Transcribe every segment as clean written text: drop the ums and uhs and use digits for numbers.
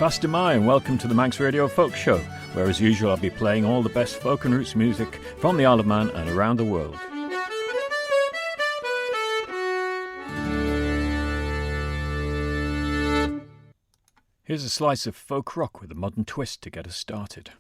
Pastor Mai, and welcome to the Manx Radio Folk Show, where as usual I'll be playing all the best folk and roots music from the Isle of Man and around the world. Here's a slice of folk rock with a modern twist to get us started.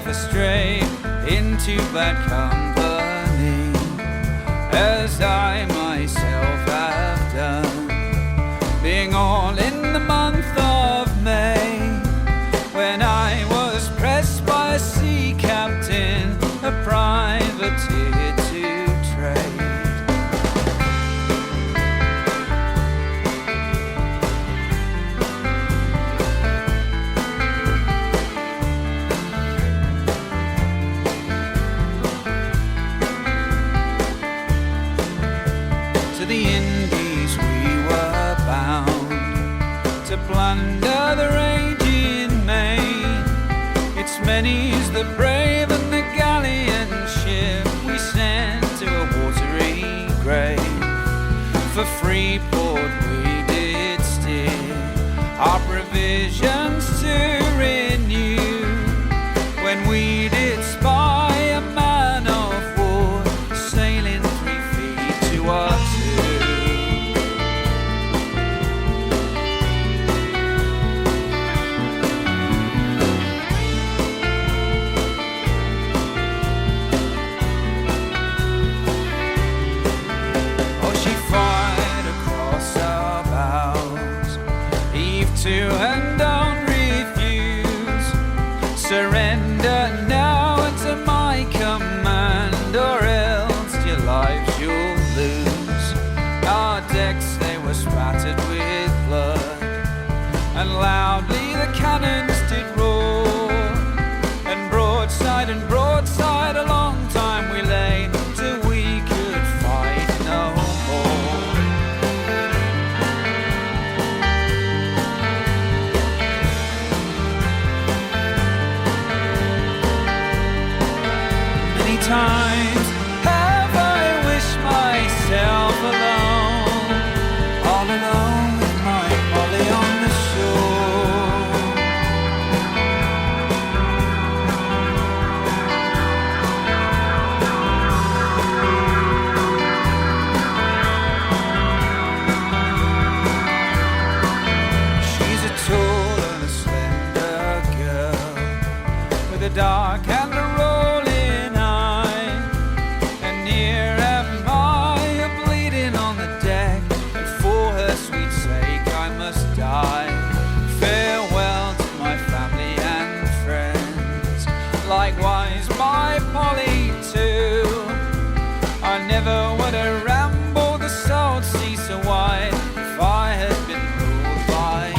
Astray into bad company, as I myself have done, being all in the month of May, when I was pressed by a sea captain, a privateer to trade. Plunder the raging main, it's many's the brave and the galleon ship we sent to a watery grave. For Freeport we did steer, our provisions to renew, when we did spy a man of war sailing 3 feet to our 2. And don't refuse, surrender now to my command, or else your lives you'll lose. Our decks, they were spattered with blood, and loudly the cannons did roar, and broadside a long time we lay, till we could fight no more. Times have I wished myself alone, all alone with my Polly on the shore. She's a tall and a slender girl, with a dark and a rolling Farewell to my family and friends, likewise my Polly too. I never would have rambled the salt sea so wide if I had been ruled by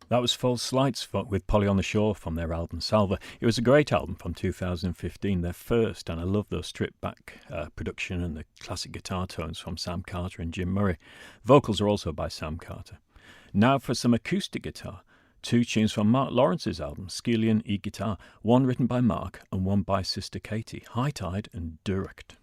That was False Lights with Polly on the Shore from their album Salva. It was a great album from 2015, their first, and I love those stripped back production and the classic guitar tones from Sam Carter and Jim Murray. Vocals are also by Sam Carter. Now for some acoustic guitar. Two tunes from Mark Lawrence's album, Skelion e-Guitar, one written by Mark and one by sister Katie, High Tide and Direct.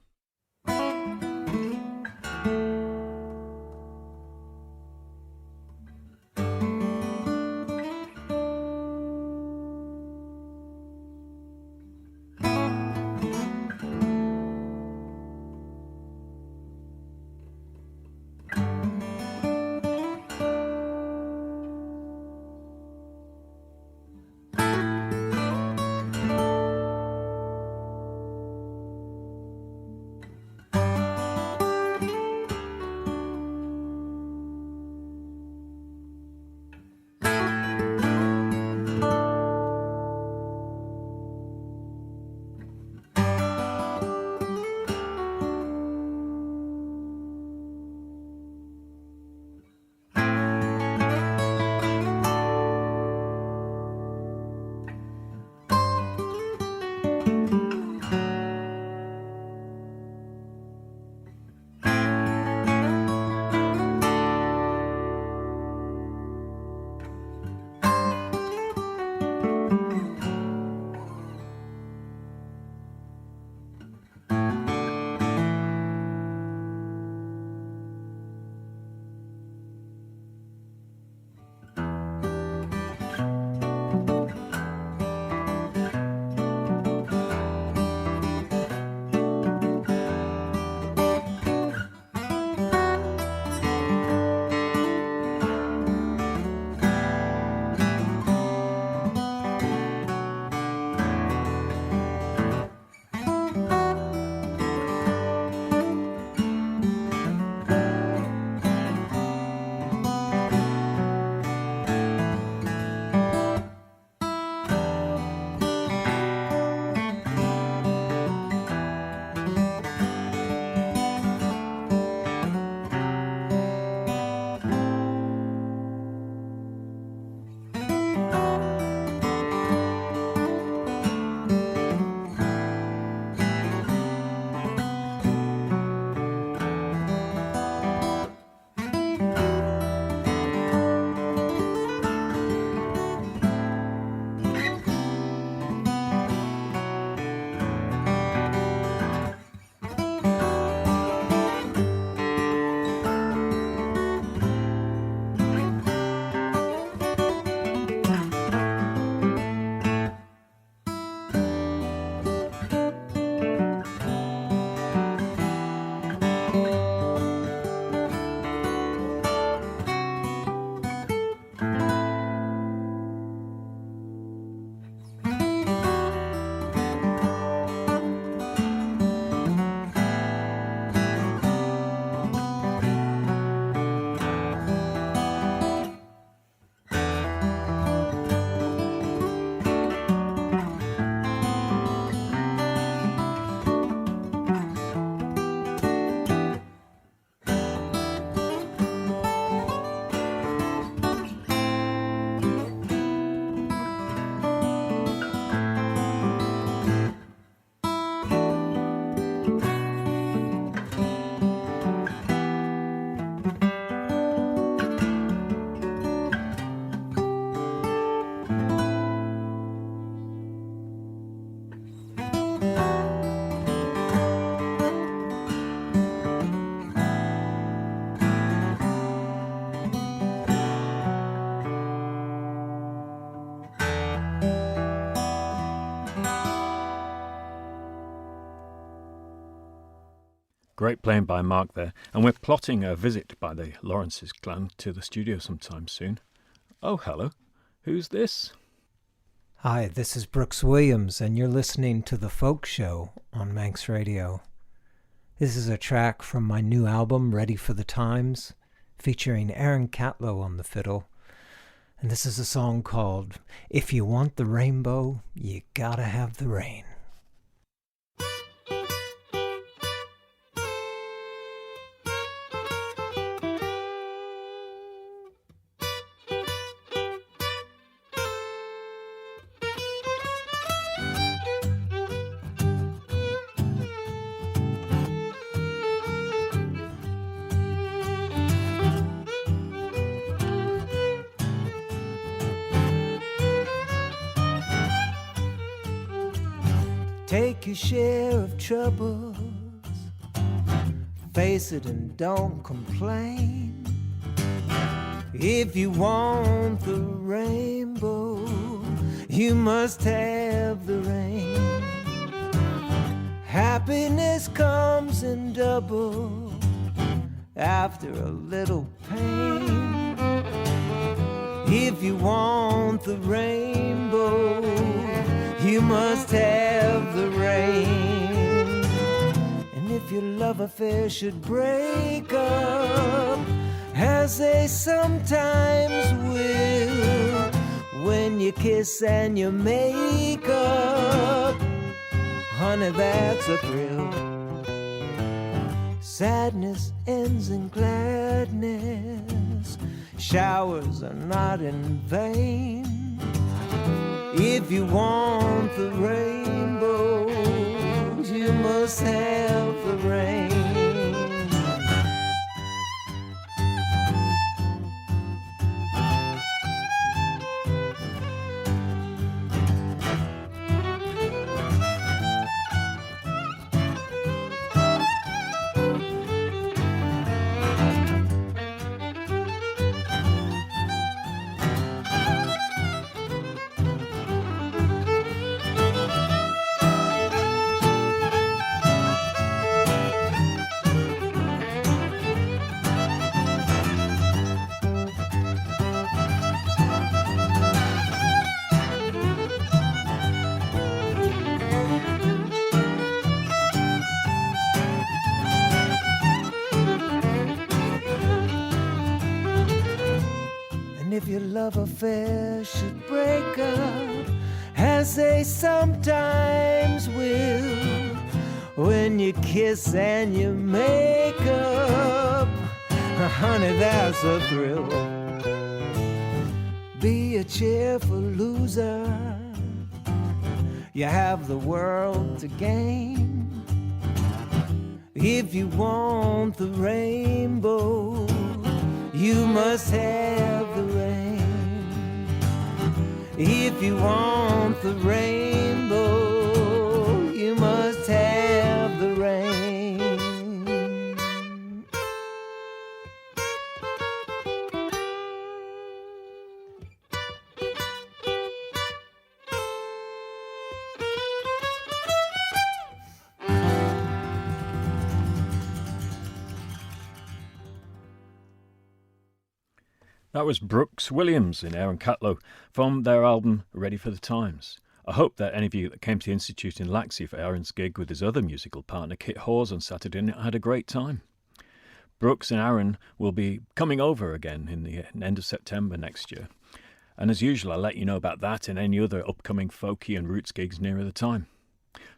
Great playing by Mark there, and we're plotting a visit by the Lawrence's clan to the studio sometime soon. Oh, hello. Who's this? Hi, this is Brooks Williams, and you're listening to The Folk Show on Manx Radio. This is a track from my new album, Ready for the Times, featuring Aaron Catlow on the fiddle. And this is a song called If You Want the Rainbow, You Gotta Have the Rain. Take your share of troubles, face it and don't complain. If you want the rainbow, you must have the rain. Happiness comes in double after a little pain. If you want the rainbow, you must have the rain. And if your love affair should break up, as they sometimes will, when you kiss and you make up, honey, that's a thrill. Sadness ends in gladness, showers are not in vain. If you want the rainbow, you must have the rain. If your love affair should break up, as they sometimes will, when you kiss and you make up, honey, that's a thrill. Be a cheerful loser, you have the world to gain. If you want the rainbow, you must have the rain. If you want the rainbow, you must have the rain. That was Brooks Williams in Aaron Catlow from their album Ready for the Times. I hope that any of you that came to the Institute in Laxey for Aaron's gig with his other musical partner Kit Hawes on Saturday night had a great time. Brooks and Aaron will be coming over again in the end of September next year. And as usual, I'll let you know about that and any other upcoming folky and roots gigs nearer the time.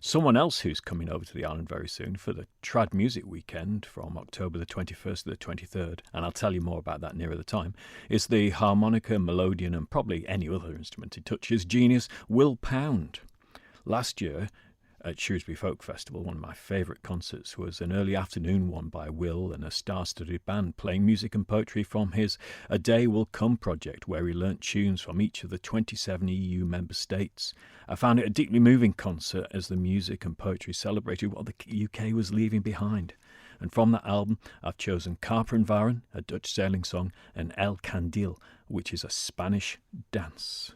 Someone else who's coming over to the island very soon for the Trad Music Weekend from October the 21st to the 23rd, and I'll tell you more about that nearer the time, is the harmonica, melodeon and probably any other instrument he touches genius Will Pound. Last year at Shrewsbury Folk Festival, one of my favourite concerts was an early afternoon one by Will and a star-studded band playing music and poetry from his A Day Will Come project, where he learnt tunes from each of the 27 EU member states. I found it a deeply moving concert as the music and poetry celebrated what the UK was leaving behind. And from that album, I've chosen Carper and Varen, a Dutch sailing song, and El Candil, which is a Spanish dance.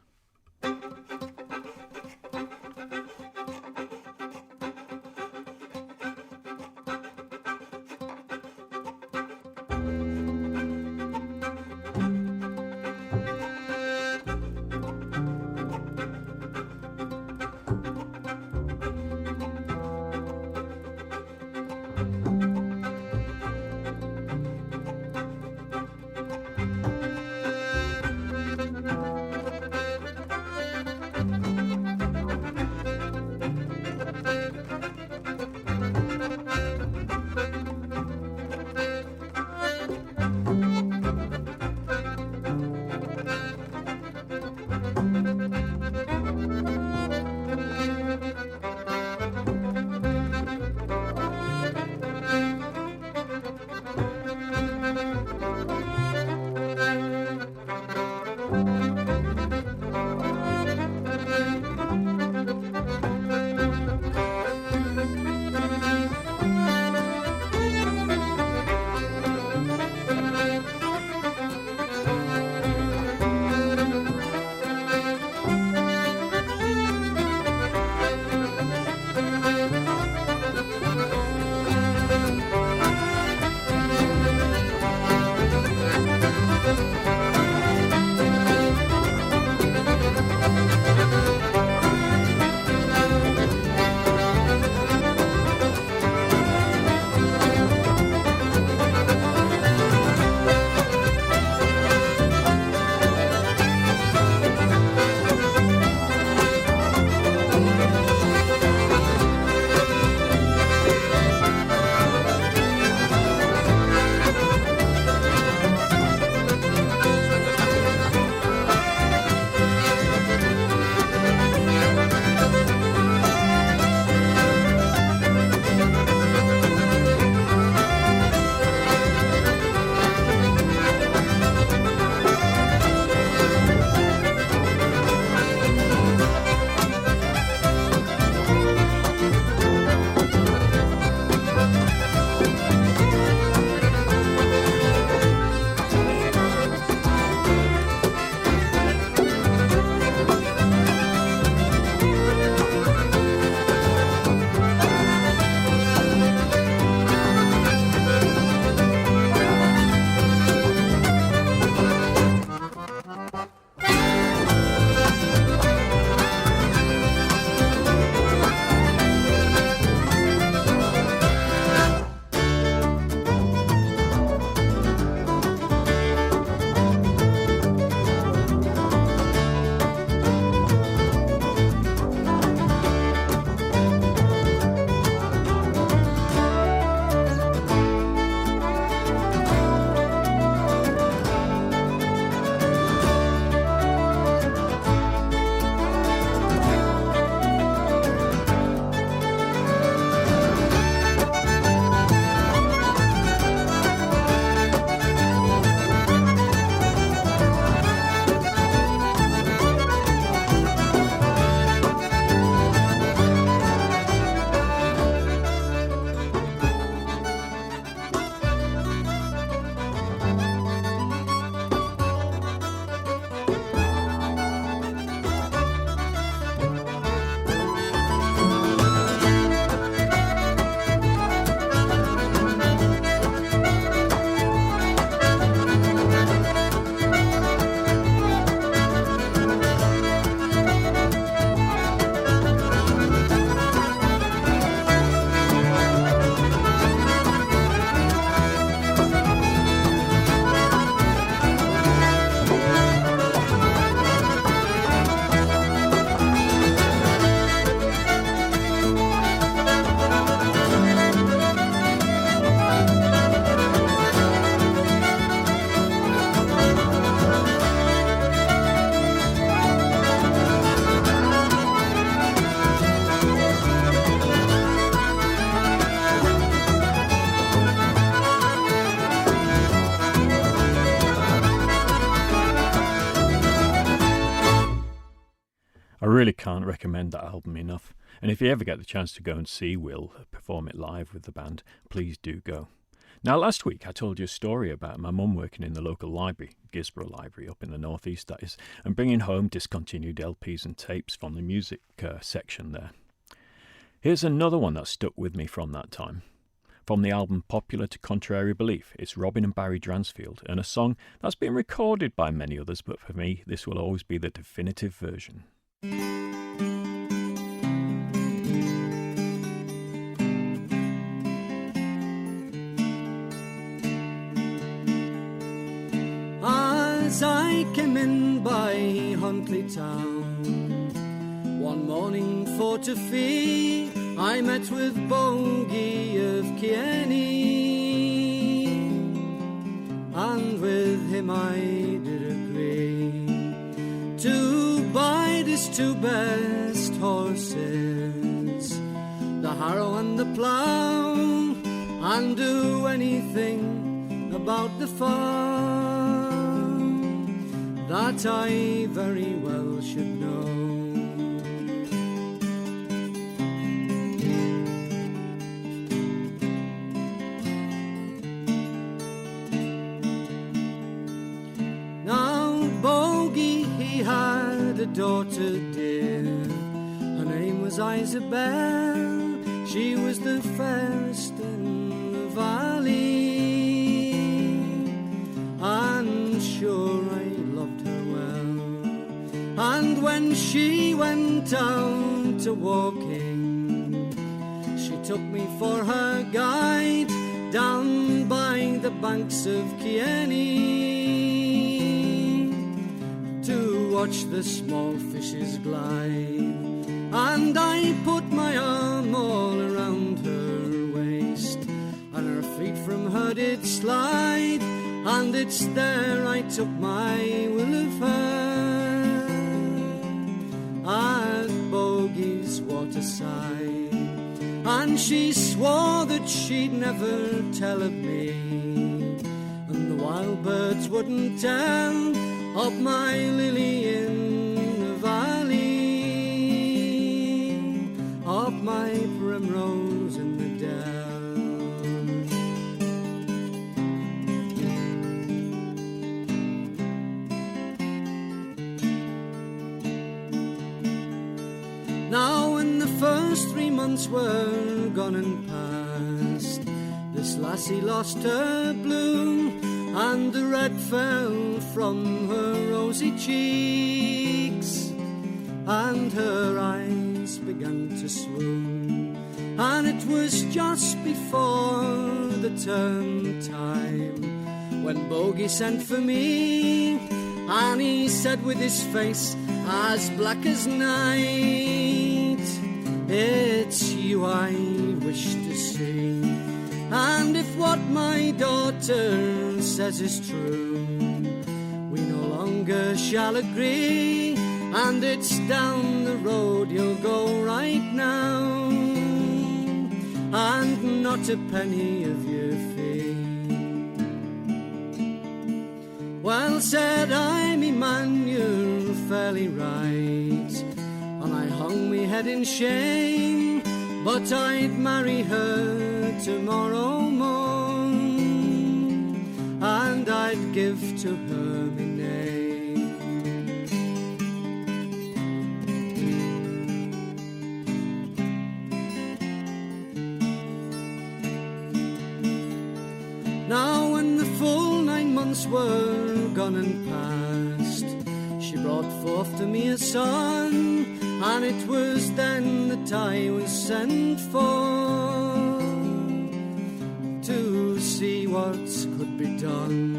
really can't recommend that album enough. And if you ever get the chance to go and see Will perform it live with the band, please do go. Now, last week I told you a story about my mum working in the local library, Gisborough Library up in the northeast that is, and bringing home discontinued LPs and tapes from the music section there. Here's another one that stuck with me from that time. From the album Popular to Contrary Belief, it's Robin and Barry Dransfield, and a song that's been recorded by many others, but for me this will always be the definitive version. As I came in by Huntley Town one morning for to fee, I met with Bogey of Kieni, and with him I did agree to buy his two best horses, the harrow and the plough, and do anything about the farm that I very well should know. Now Bogey, he had a daughter dear, her name was Isabel, she was the fairest in the valley, and sure I loved her well. And when she went out to walking, she took me for her guide down by the banks of Kieni to watch the small fishes glide. And I put my arm all around her waist, and her feet from her did slide, and it's there I took my will of her at Bogey's waterside. And she swore that she'd never tell of me, and the wild birds wouldn't tell of my lily in the valley, of my primrose in the dell. Now when the first 3 months were gone and past, this lassie lost her bloom, and the red fell from her rosy cheeks, and her eyes began to swoon. And it was just before the term time when Bogey sent for me, and he said with his face as black as night, it's you I wish to see, and if what my daughter says is true, we no longer shall agree, and it's down the road you'll go right now, and not a penny of your fee. Well, said I, me man, you're fairly right, and I hung me head in shame, but I'd marry her tomorrow morn, and I'd give to her me name. Now when the full 9 months were gone and past, she brought forth to me a son, and it was then that I was sent for to see what could be done.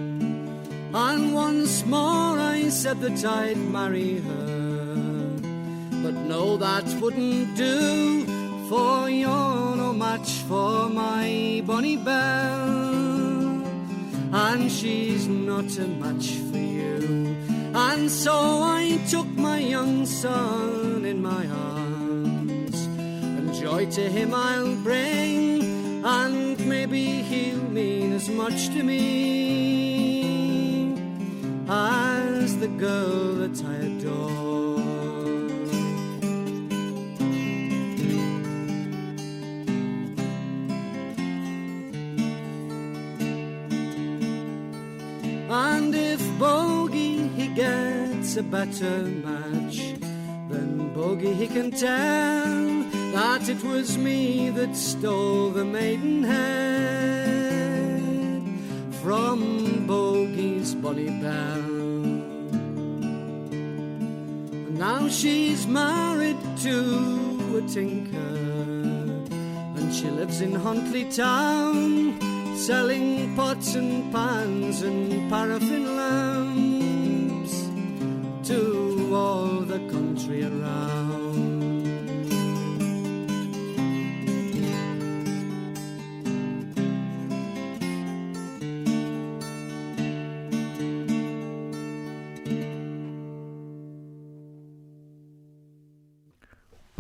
And once more I said that I'd marry her, but no, that wouldn't do, for you're no match for my bonny belle, and she's not a match for you. And so I took my young son in my arms, and joy to him I'll bring, and maybe he'll mean as much to me as the girl that I adore. gets a better match, then Bogey he can tell that it was me that stole the maidenhead from Bogey's bonny belle. And now she's married to a tinker, and she lives in Huntley town, selling pots and pans and paraffin lamps to all the country around.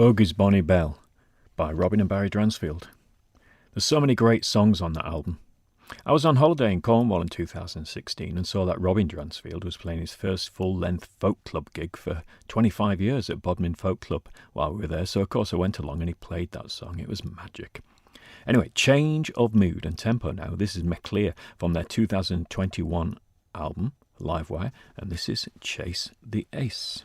Bogey's Bonnie Belle by Robin and Barry Dransfield. There's so many great songs on that album. I was on holiday in Cornwall in 2016 and saw that Robin Dransfield was playing his first full-length folk club gig for 25 years at Bodmin Folk Club while we were there, so of course I went along and he played that song. It was magic. Anyway, change of mood and tempo now. This is Mec Lir from their 2021 album, Livewire, and this is Chase the Ace.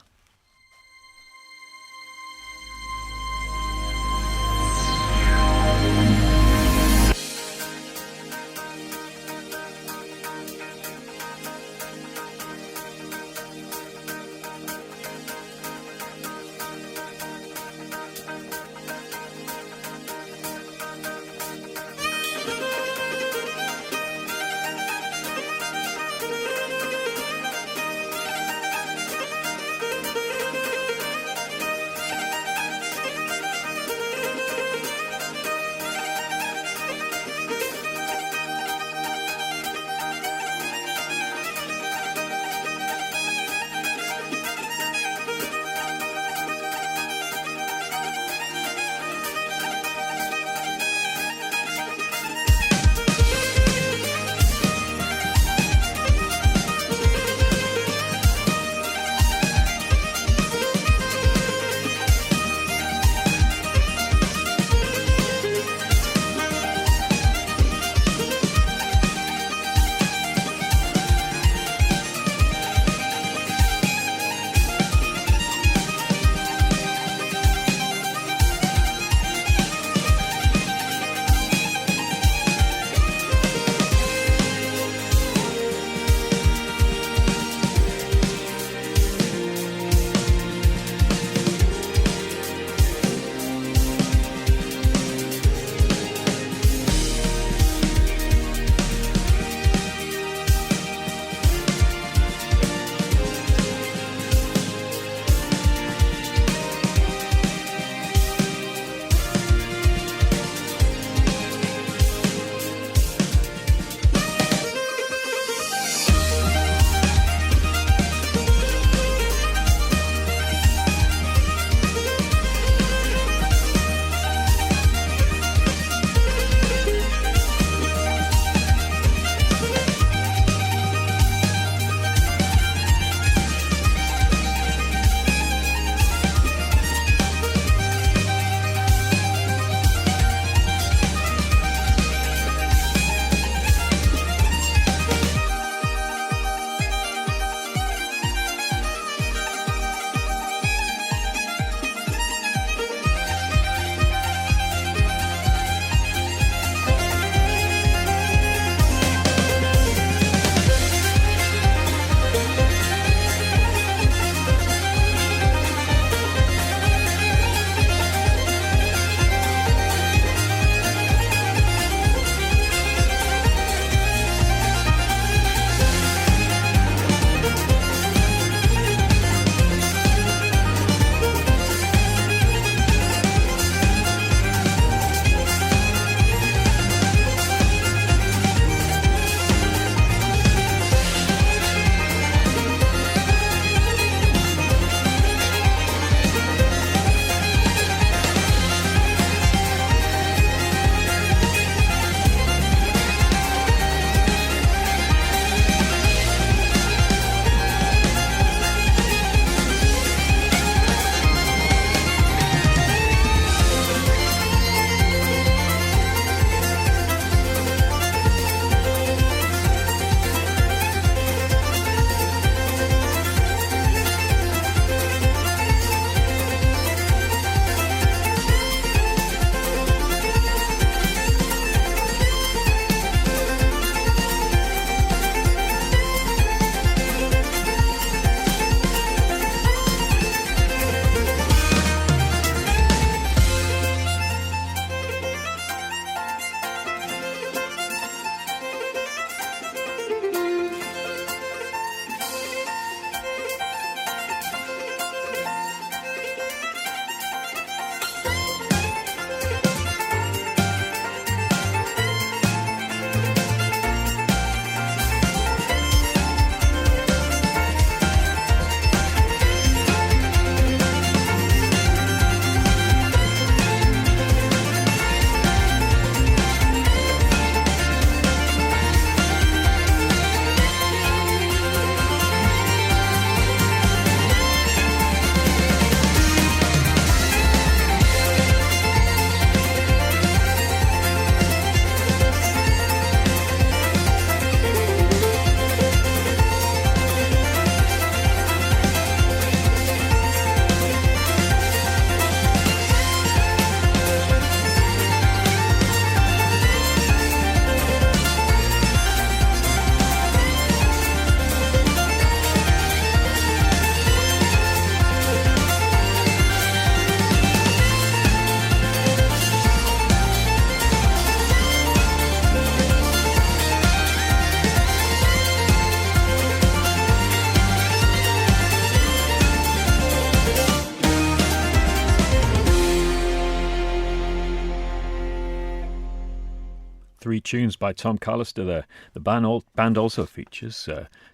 3 tunes by Tom Callister there. The band also features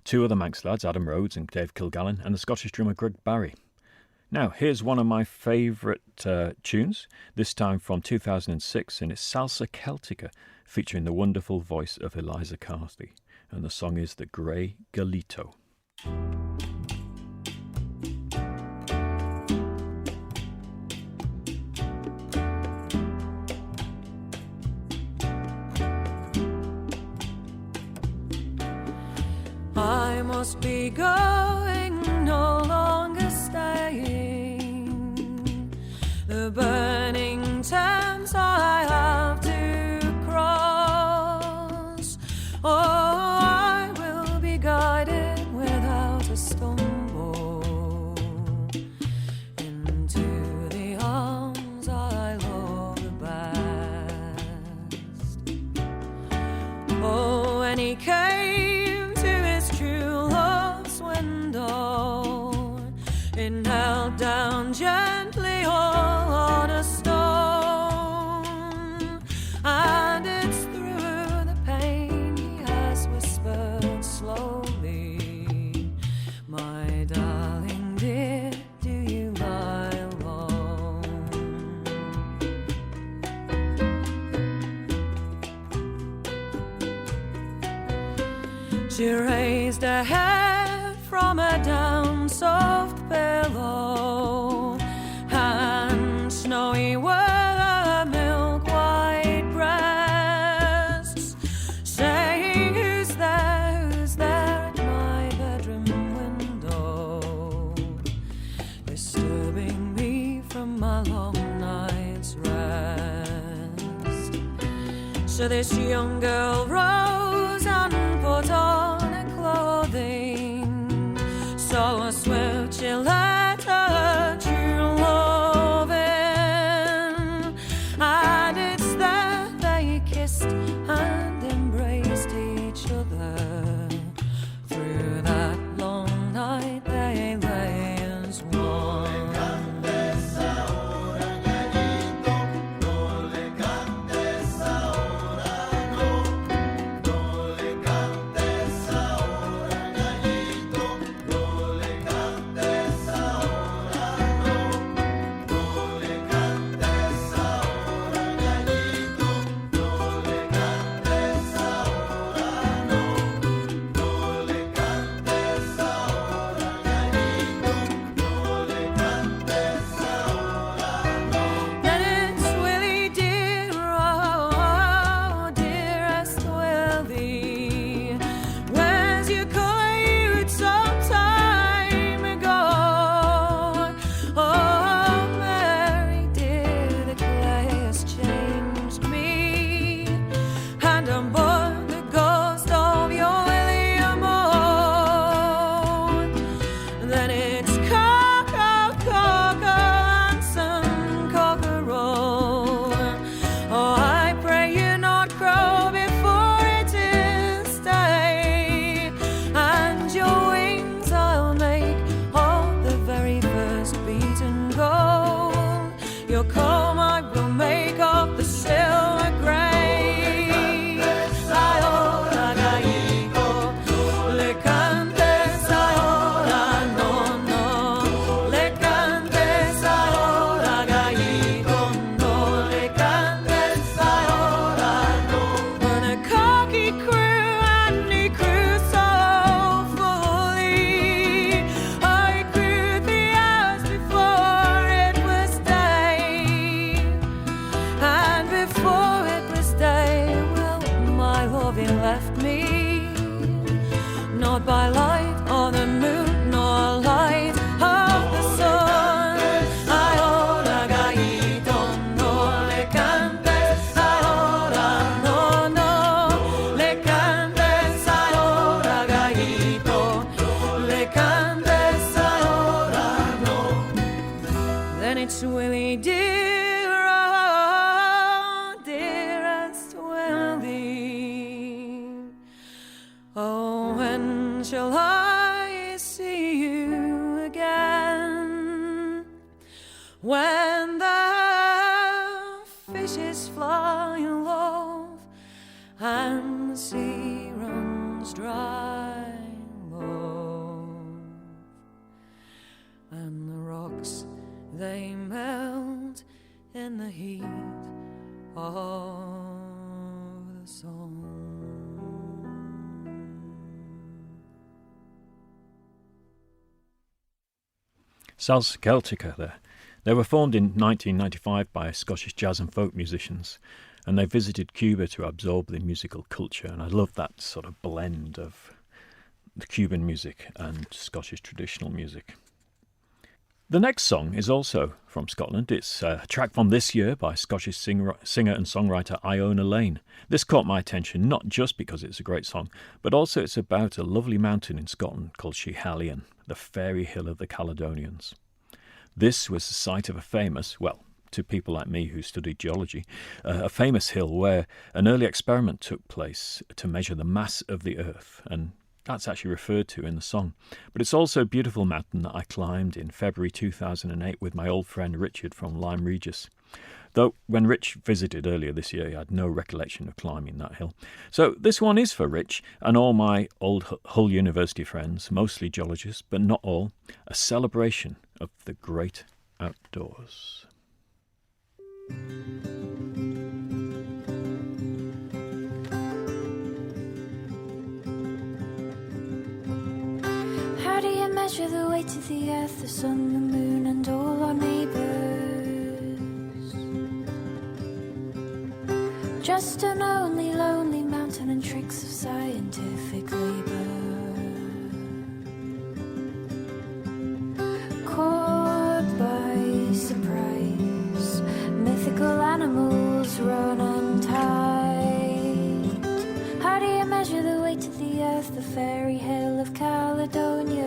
2 other Manx lads, Adam Rhodes and Dave Kilgallen, and the Scottish drummer Greg Barry. Now, here's one of my favourite tunes, this time from 2006, and it's Salsa Celtica, featuring the wonderful voice of Eliza Carthy. And the song is The Grey Galito. I must be going, no longer staying. The burning Thames I have to cross. Oh, I will be guided without a stumble into the arms I love the best. Oh, when he came to his true love's window, it knelt down gently on a stone, and it's through the pain he has whispered slowly, my darling dear, do you lie alone? She raised her head from a down soft pillow, and snowy were her milk white breasts, saying, who's there at my bedroom window, disturbing me from my long night's rest. So this young girl rose and put on her clothing, so swift she let her true love in, and it's there they kissed and embraced each other. Through that long night they lay as one. Not by light or the moon, nor light of the sun. Ahora gallito, no le cantes. Ahora no, no le cantes. Ahora gallito, le cantes. Ahora no. Then it's Willie dear, oh, dearest Willie. Oh, when shall I see you again? When the fishes fly in love and the sea runs dry, love, and the rocks they melt in the heat of the sun. Salsa Celtica there. They were formed in 1995 by Scottish jazz and folk musicians, and they visited Cuba to absorb the musical culture, and I love that sort of blend of the Cuban music and Scottish traditional music. The next song is also from Scotland. It's a track from this year by Scottish singer and songwriter Iona Lane. This caught my attention not just because it's a great song, but also it's about a lovely mountain in Scotland called Schiehallion, the fairy hill of the Caledonians. This was the site of a famous, well, to people like me who studied geology, a famous hill where an early experiment took place to measure the mass of the Earth, and that's actually referred to in the song. But it's also a beautiful mountain that I climbed in February 2008 with my old friend Richard from Lyme Regis. Though when Rich visited earlier this year, he had no recollection of climbing that hill. So this one is for Rich and all my old Hull University friends, mostly geologists, but not all, a celebration of the great outdoors. How do you measure the weight of the earth, the sun, the moon, and all our neighbours? Just an only lonely mountain and tricks of scientific labour. Caught by surprise, mythical animals run untied. How do you measure the weight of the earth, the fairy hill of Caledonia?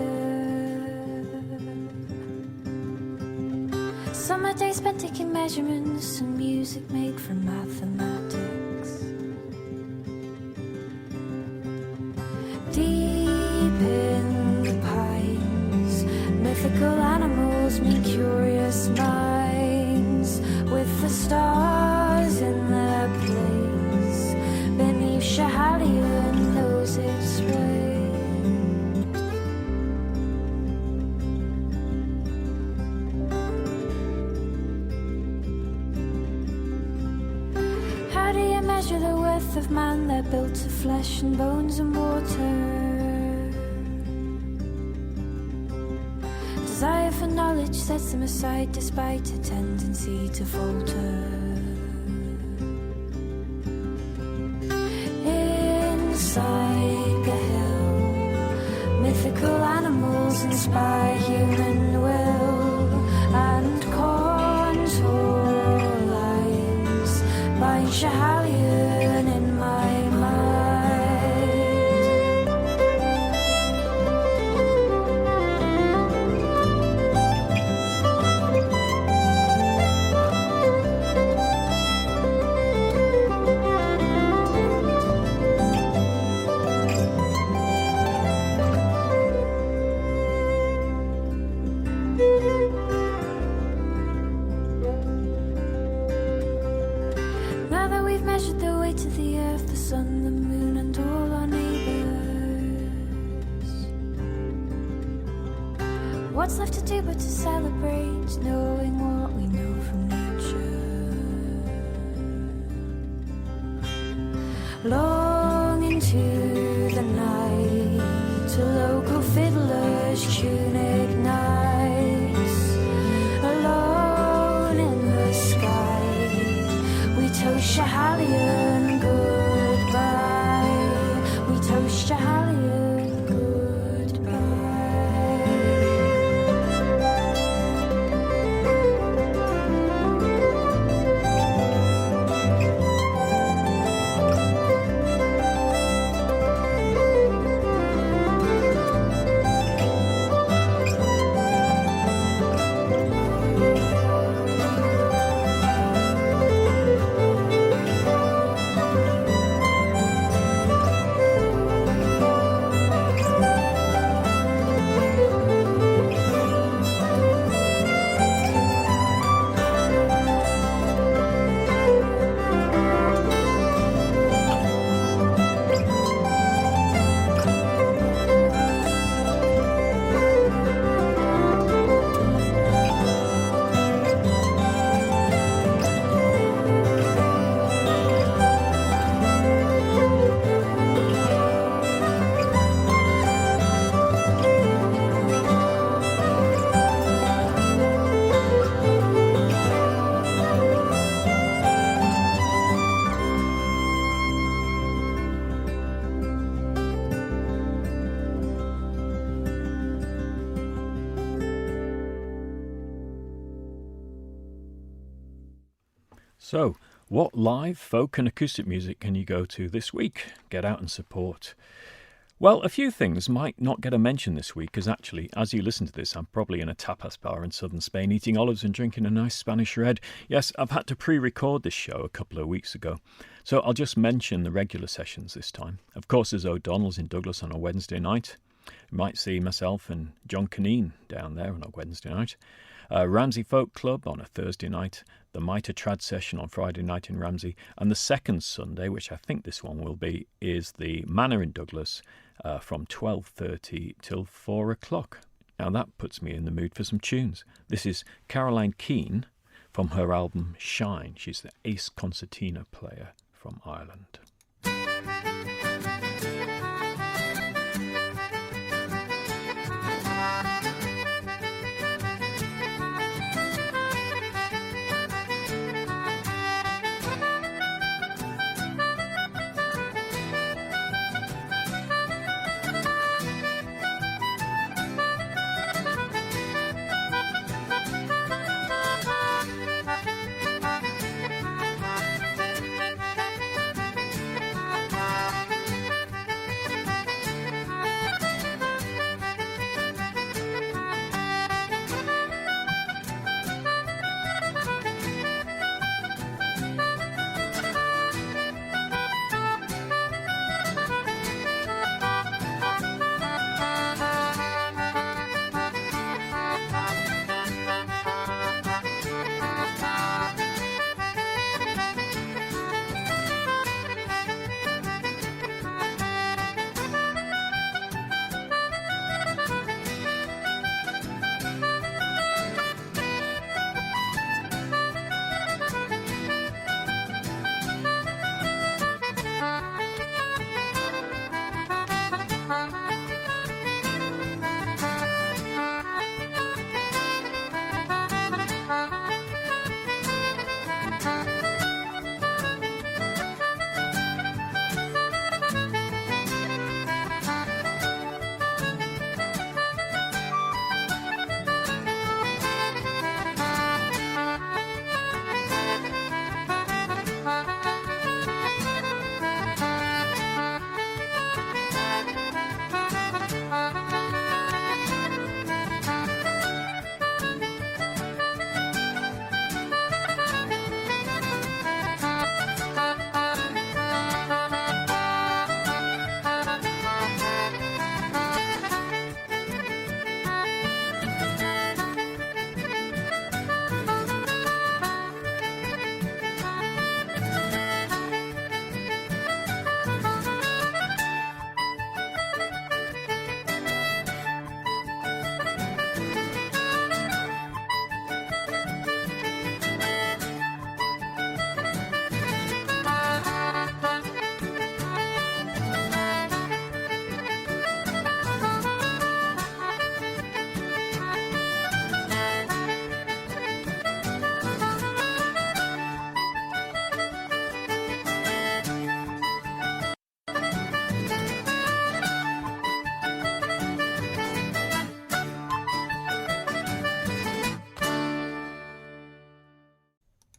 Summer days spent taking measurements and music made from mathematics. Deep in the pines, mythical animals meet curious minds, with the stars in their place. Beneath Schiehallion knows its rain. How do you measure the worth of man? They're built of flesh and bones and water. Desire for knowledge sets them aside despite a tendency to falter. Inside the hill, mythical animals inspire human will, and contour lines bind Schiehallion in my mind. Now that we've measured the weight of the earth, the sun, the moon, and all our neighbours, what's left to do but to celebrate, knowing what we know from nature? Long into the night, a local fiddler's tune ignites. Alone in the sky, we toast Schiehallion goodbye. We toast Schiehallion goodbye. So, what live, folk and acoustic music can you go to this week? Get out and support. Well, a few things might not get a mention this week, because actually, as you listen to this, I'm probably in a tapas bar in southern Spain eating olives and drinking a nice Spanish red. Yes, I've had to pre-record this show a couple of weeks ago, so I'll just mention the regular sessions this time. Of course, there's O'Donnell's in Douglas on a Wednesday night. You might see myself and John Caneen down there on a Wednesday night. Ramsey Folk Club on a Thursday night, the Mitre Trad session on Friday night in Ramsey, and the second Sunday, which I think this one will be, is the Manor in Douglas from 12:30 till 4 o'clock. Now that puts me in the mood for some tunes. This is Caroline Keane from her album Shine. She's the ace concertina player from Ireland.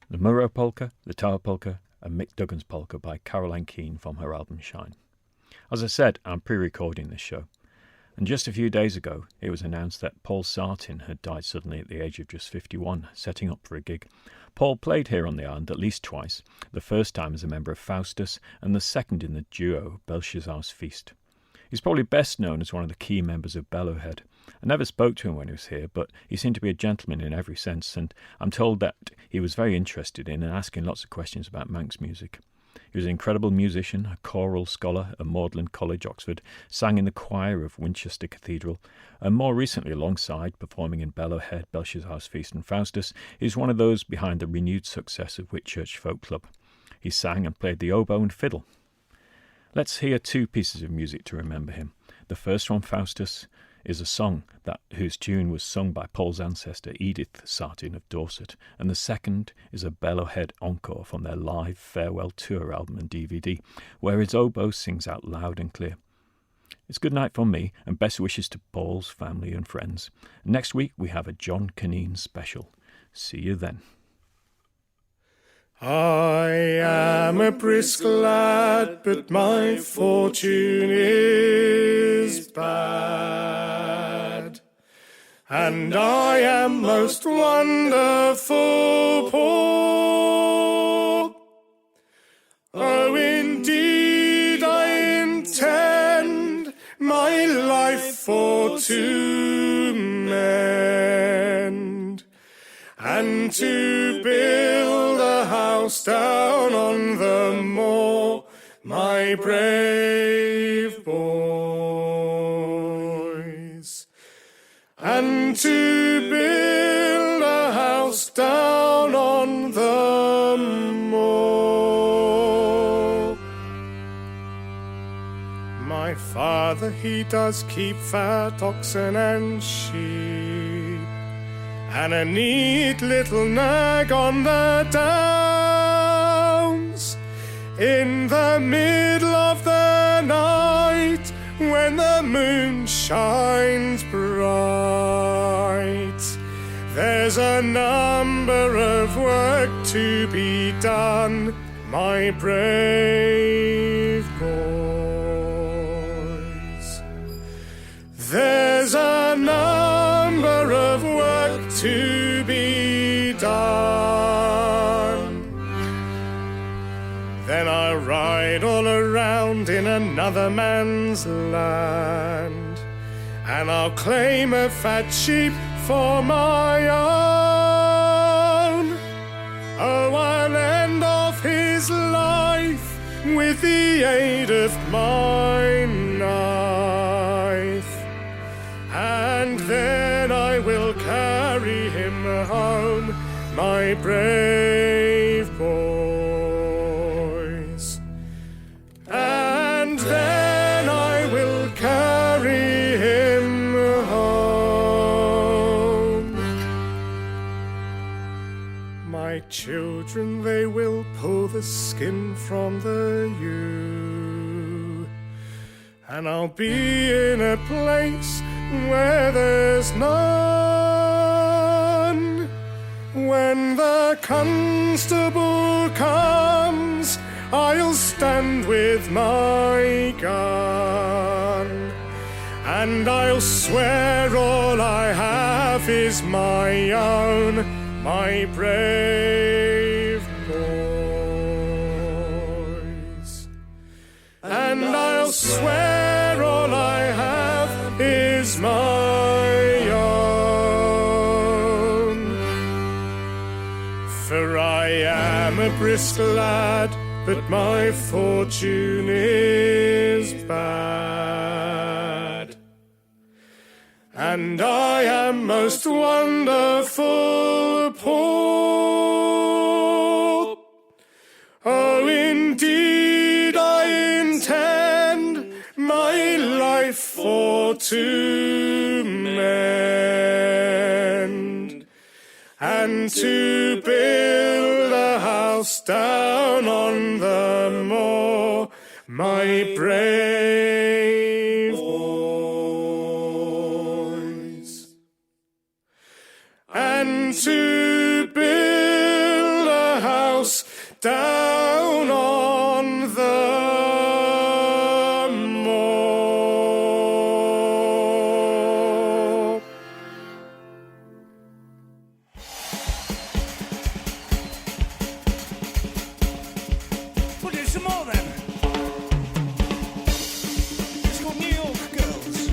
The Murrow Polka, the Tower Polka, and Mick Duggan's Polka by Caroline Keane from her album Shine. As I said, I'm pre-recording this show, and just a few days ago it was announced that Paul Sartin had died suddenly at the age of just 51, setting up for a gig. Paul played here on the island at least twice, the first time as a member of Faustus and the second in the duo Belshazzar's Feast. He's probably best known as one of the key members of Bellowhead. I never spoke to him when he was here, but he seemed to be a gentleman in every sense, and I'm told that he was very interested in and asking lots of questions about Manx music. He was an incredible musician, a choral scholar at Magdalen College, Oxford, sang in the choir of Winchester Cathedral, and more recently, alongside performing in Bellowhead, Belshazzar's Feast and Faustus, is one of those behind the renewed success of Whitchurch Folk Club. He sang and played the oboe and fiddle. Let's hear two pieces of music to remember him. The first one, Faustus, is a song whose tune was sung by Paul's ancestor Edith Sartin of Dorset, and the second is a Bellowhead encore from their live farewell tour album and DVD, where his oboe sings out loud and clear. It's good night from me, and best wishes to Paul's family and friends. Next week we have a John Caneen special. See you then. I am a brisk lad, but my fortune is bad, and I am most wonderful poor. Oh, indeed, I intend my life for to mend, and to build a house down on the moor, my brave boys, and to build a house down on the moor. My father, he does keep fat oxen and sheep, and a neat little nag on the downs. In the middle of the night, when the moon shines bright, there's a number of work to be done, my brave boys. There's a number of work to be done. Then I'll ride all around in another man's land, and I'll claim a fat sheep for my own. Oh, I'll end off his life with the aid of my knife, and then I will carry him home, my brave boys. And then I will carry him home. My children, they will pull the skin from the ewe, and I'll be in a place where there's none. When the constable comes, I'll stand with my gun, and I'll swear all I have is my own, my brave boys. And I'll swear all I have is my own. For I am a brisk lad, but my fortune is bad, and I am most wonderful poor. Oh, indeed, I intend my life for to mend, and to build a house down on the moor, my brave boys. And to build a house down on the moor. We'll do some more then. It's called New York Girls.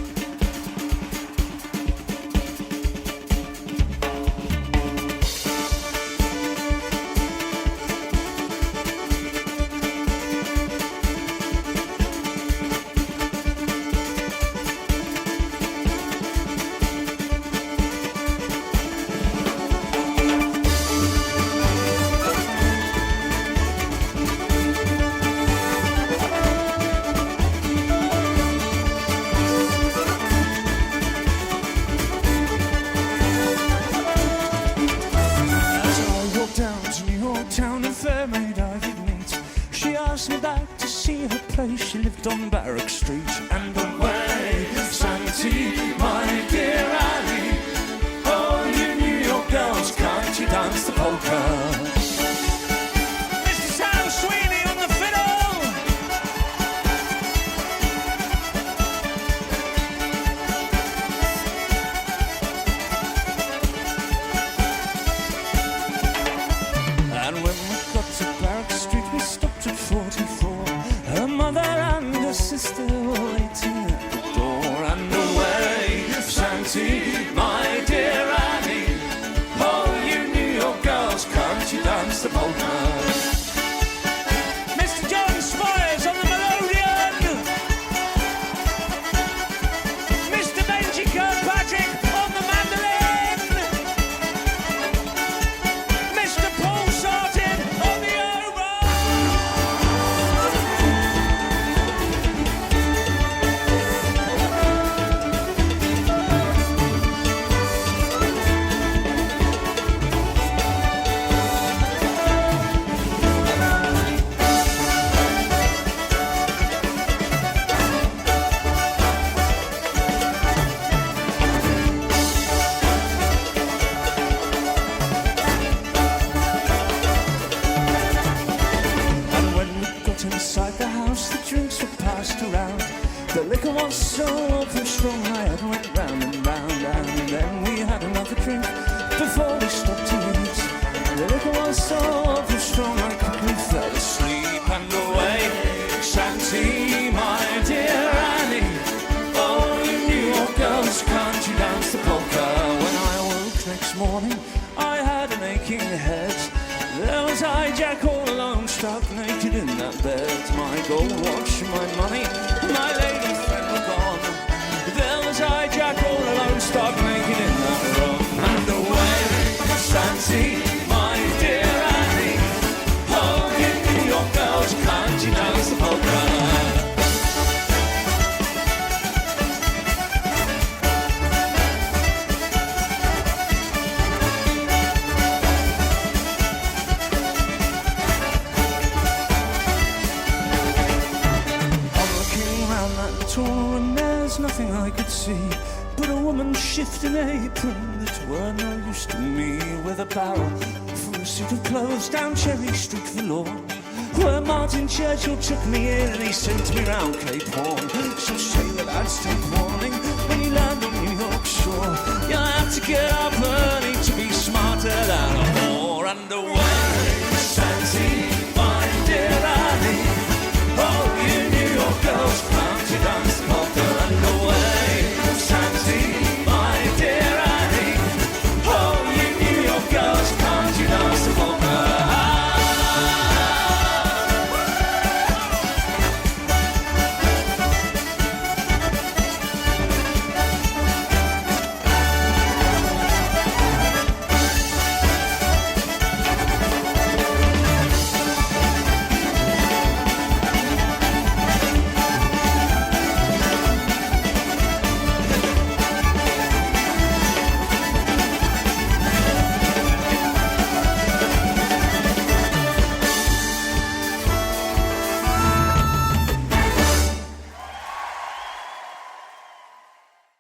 As I walked down to New York town, a fair maid I did meet. She asked me back to see her place. She lived on Barrack Street. And away, Santee, my dear Annie. Oh, you New York girls, can't you dance the polka? inside the house, the drinks were passed around. The liquor was so over-strong, my head went round and round. And then we had another drink before we stopped to eat. The liquor was so over-strong, I quickly fell asleep. And away, Shanty, my dear Annie. Oh, you New York girls, can't you dance the polka? When I awoke next morning, I had an aching head. There was I, Jack, all alone, stark naked in that bed. My gold watch, my money, my lady friend were gone. There was I, Jack, all alone, stark naked in that room. And away, Shanty, my dear Annie. Oh, you New York girls, can't you dance the polka? And there's nothing I could see but a woman shifting an apron that were no use to me, with a barrel for a suit of clothes down Cherry Street Forlorn, where Martin Churchill took me in and he sent me round Cape Horn. So sailor lads, take warning, when you land on New York shore, you'll have to get up early to be smarter than a whore. And away